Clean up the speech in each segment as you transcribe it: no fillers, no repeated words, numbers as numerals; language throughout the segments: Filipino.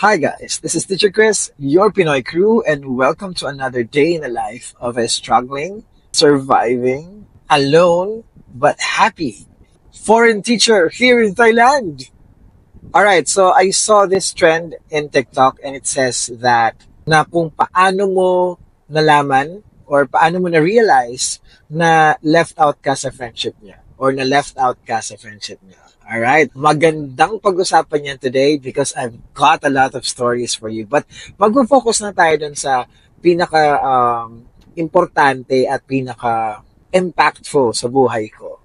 Hi guys, this is Teacher Chris, your Pinoy crew, and welcome to another day in the life of a struggling, surviving, alone, but happy foreign teacher here in Thailand. Alright, so I saw this trend in TikTok and it says that na kung paano mo nalaman or paano mo na-realize na left out ka sa friendship niya or na left out ka sa friendship niya. Alright, magandang pag-usapan yan today because I've got a lot of stories for you. But mag-focus na tayo dun sa pinaka importante at pinaka impactful sa buhay ko.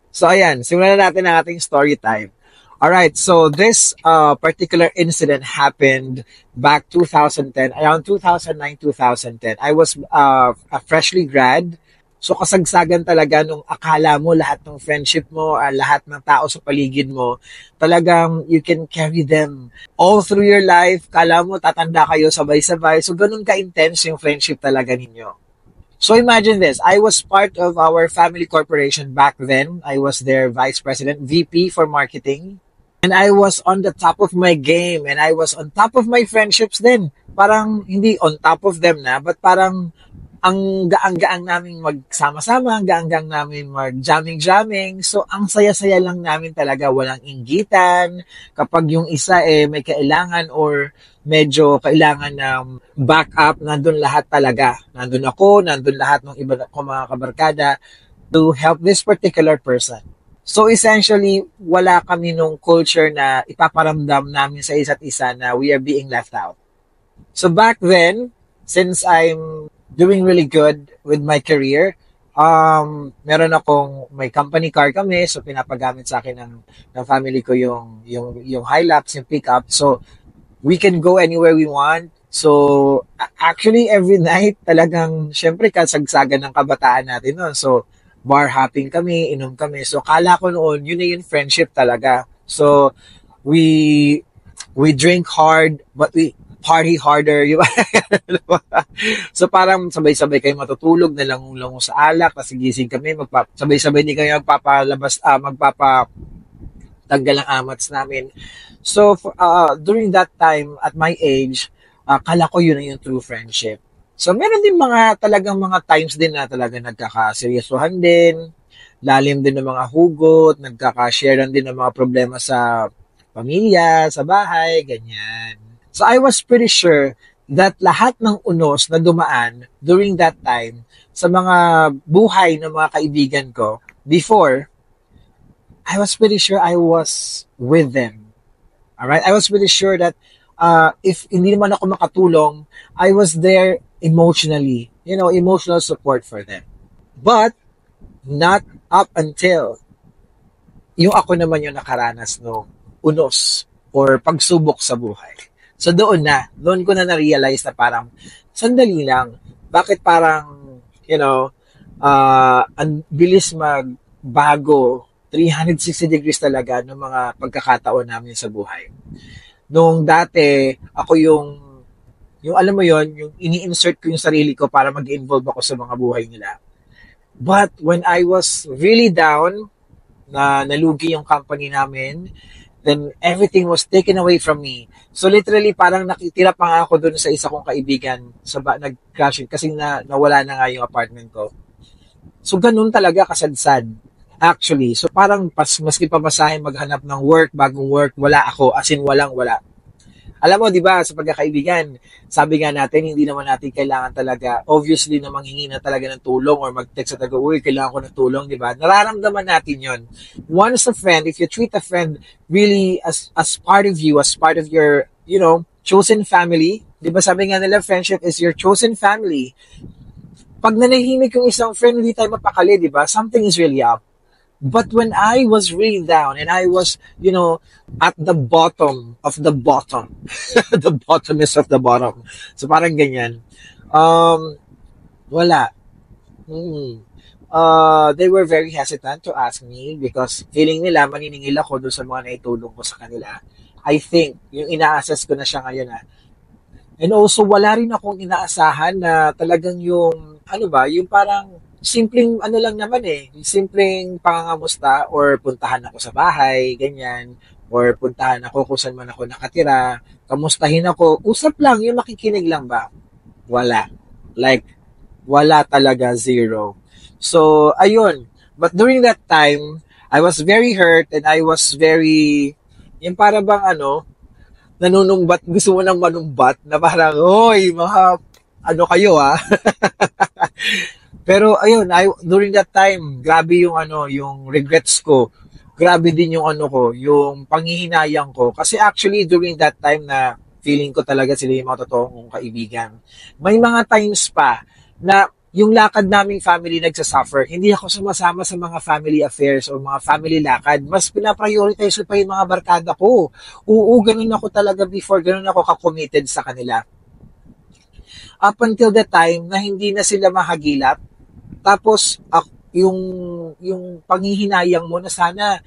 So ayan, simulan na natin ang ating story time. Alright, so this particular incident happened back 2010, around 2009-2010. I was a freshly grad. So kasagsagan talaga nung akala mo lahat ng friendship mo, lahat ng tao sa paligid mo, talagang you can carry them all through your life. Kala mo tatanda kayo sabay-sabay. So ganun ka-intense yung friendship talaga ninyo. So imagine this, I was part of our family corporation back then. I was their vice president, VP for marketing. And I was on the top of my game and I was on top of my friendships din. Parang hindi on top of them na, but parang ang gaang-gaang namin magsama-sama, ang gaang-gaang namin mag-jamming-jamming. So, ang saya-saya lang namin talaga, walang inggitan. Kapag yung isa may kailangan or medyo kailangan ng backup, nandun lahat talaga. Nandun ako, nandun lahat ng iba ko mga kabarkada to help this particular person. So essentially, wala kami nung culture na ipaparamdam namin sa isa't isa na we are being left out. So back then, since I'm doing really good with my career, may company car kami, so pinapagamit sa akin ng family ko yung Hilux, yung pickup. So we can go anywhere we want. So actually every night talagang syempre kasagsagan ng kabataan natin noon. So bar hopping kami, inom kami. So, kala ko noon, yun na yung friendship talaga. So, we drink hard, but we party harder. So, parang sabay-sabay kayo matutulog, nalangung-langung sa alak, tapos gising kami, sabay-sabay din kayo magpapatanggal ang amats namin. So, during that time, at my age, kala ko yun na yung true friendship. So, meron din talagang mga times din na talaga nagkakaseryosohan din, lalim din ng mga hugot, nagkakashare din ng mga problema sa pamilya, sa bahay, ganyan. So, I was pretty sure that lahat ng unos na dumaan during that time sa mga buhay ng mga kaibigan ko before, I was pretty sure I was with them. Alright? I was pretty sure that if hindi naman ako makatulong, I was there emotionally, emotional support for them. But, not up until yung ako naman yung nakaranas no unos or pagsubok sa buhay. So doon ko na na-realize na parang, sandali lang, bakit parang, ang bilis magbago, 360 degrees talaga ng mga pagkakataon namin sa buhay. Nung dati, ako yung alam mo yon, yung ini-insert ko yung sarili ko para mag-involve ako sa mga buhay nila. But when I was really down, na nalugi yung company namin, then everything was taken away from me. So literally, parang nakitira pa nga ako dun sa isa kong kaibigan, nag-crash kasi nawala na nga yung apartment ko. So ganun talaga kasadsad. Actually, so parang maski pamasahin maghanap ng work, bagong work, wala ako, as in walang-wala. Alam mo, di ba, sa pagkakaibigan, sabi nga natin, hindi naman natin kailangan talaga, obviously na manghingi na talaga ng tulong or mag-text sa taga, uy, kailangan ko ng tulong, di ba? Nararamdaman natin yon. Once a friend, if you treat a friend really as part of you, as part of your, chosen family, di ba sabi nga nila, friendship is your chosen family. Pag nanahimik yung isang friend, hindi tayo mapakali, di ba? Something is really up. But when I was really down and I was, at the bottom of the bottom, the bottomest of the bottom. So parang ganyan. Wala. They were very hesitant to ask me because feeling nila maniningil ako doon sa mga naitulong ko sa kanila. I think, yung ina-assess ko na siya ngayon And also, wala rin akong inaasahan na talagang yung parang simpleng lang naman simpleng pangangamusta or puntahan ako sa bahay, ganyan. or puntahan ako kung saan man ako nakatira, kamustahin ako, usap lang, yung makikinig lang ba? Wala. Like, wala talaga, zero. So, ayun. But during that time, I was very hurt and I was very, yung para bang ano, nanunumbat, gusto mo nang manumbat, na parang, oy, mga, ano kayo ah. Pero ayun, during that time, grabe yung ano, yung regrets ko. Grabe din yung ano ko, yung panghihinayang ko. Kasi actually, during that time na feeling ko talaga sila yung mga totoong kong kaibigan. May mga times pa na yung lakad naming family nagsasuffer. Hindi ako sumasama sa mga family affairs o mga family lakad. Mas pinaprioritize ko pa yung mga barkada ko. Oo, ganun ako talaga before. Ganun ako ka-committed sa kanila. Up until the time na hindi na sila mahagilap. Tapos, yung panghihinayang mo na sana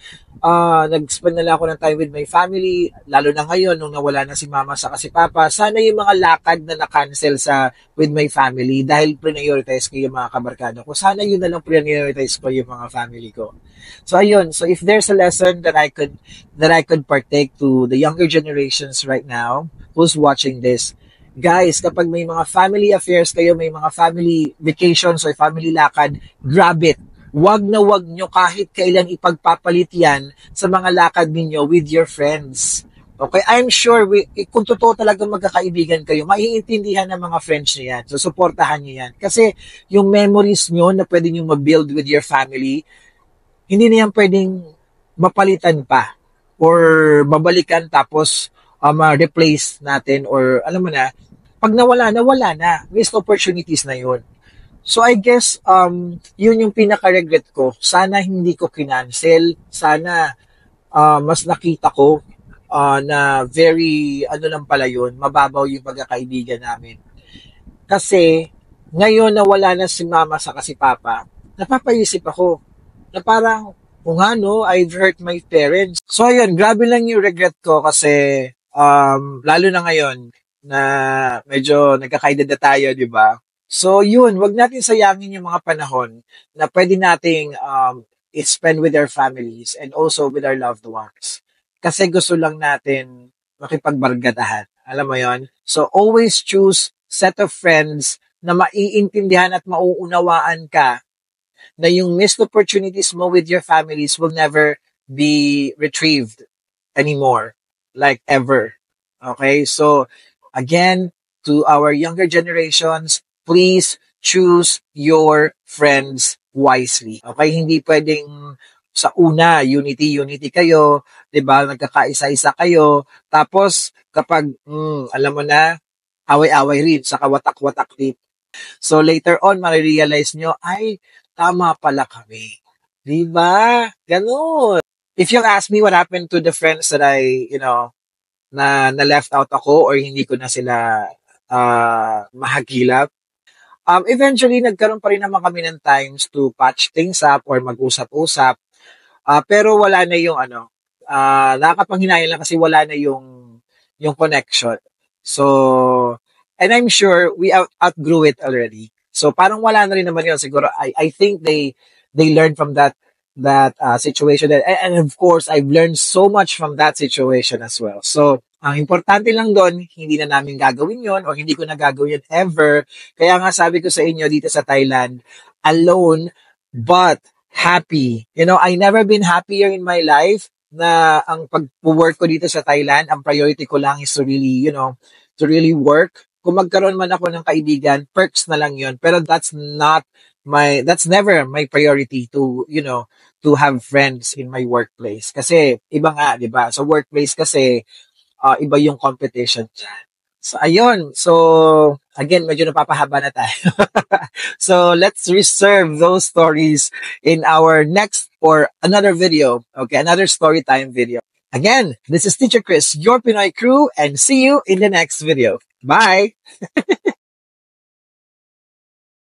nag-spend na lang ako ng time with my family, lalo na ngayon nung nawala na si mama sa si papa, sana yung mga lakad na na-cancel sa with my family dahil prioritize ko yung mga kabarkada ko, sana yun na lang prioritize ko yung mga family ko. So ayun, so if there's a lesson that I could partake to the younger generations right now who's watching this, guys, kapag may mga family affairs kayo, may mga family vacations or family lakad, grab it. Wag na wag nyo kahit kailan ipagpapalit yan sa mga lakad ninyo with your friends. Okay? I'm sure, kung totoo talaga magkakaibigan kayo, maiintindihan ng mga friends nyo yan. So, supportahan nyo yan. Kasi, yung memories nyo na pwede nyo ma-build with your family, hindi na yan pwedeng mapalitan pa or babalikan tapos ma-replace natin or alam mo na, pag nawala na, wala na. Missed opportunities na yun. So I guess, yun yung pinaka-regret ko. Sana hindi ko kinancel. Sana mas nakita ko na very, ano lang pala yun, mababaw yung pagkakaibigan namin. Kasi, ngayon na wala na si mama sa si papa, napapaisip ako na parang, kung ano, I've hurt my parents. So ayun, grabe lang yung regret ko kasi lalo na ngayon na medyo nagkakaedad na tayo, di ba? So yun, wag natin sayangin yung mga panahon na pwede nating spend with our families and also with our loved ones. Kasi gusto lang natin makipagbargadahan. Alam mo yon? So always choose set of friends na maiintindihan at mauunawaan ka na yung missed opportunities mo with your families will never be retrieved anymore. Like ever. Okay? So, again, to our younger generations, please choose your friends wisely. Okay? Hindi pwedeng sa una, unity kayo, 'di ba? Nagkakaisa-isa kayo. Tapos kapag alam mo na, away-away rin, sa kawatak-watak din. So later on, marirealize nyo, ay, tama pala kami. 'Di ba? Ganun. If you ask me what happened to the friends that na left out ako or hindi ko na sila mahagilap, eventually nagkaroon pa rin naman kami ng times to patch things up or mag-usap-usap. Pero wala na yung nakakapanghinayang lang kasi wala na yung connection. So, and I'm sure we outgrew it already. So parang wala na rin naman yun. Siguro, I think they learned from that situation. And of course, I've learned so much from that situation as well. So, ang importante lang doon, hindi na namin gagawin yon o hindi ko na gagawin yun ever. Kaya nga sabi ko sa inyo dito sa Thailand, alone but happy. I never been happier in my life na ang pag-work ko dito sa Thailand, ang priority ko lang is to really work. Kung magkaroon man ako ng kaibigan, perks na lang yun. Pero that's never my priority to have friends in my workplace. Kasi, iba nga, di ba? Sa workplace kasi, iba yung competition dyan. So, ayun. So, again, medyo napapahaba na tayo. So, let's reserve those stories in our next or another video. Okay, another story time video. Again, this is Teacher Chris, your Pinoy crew, and see you in the next video. Bye!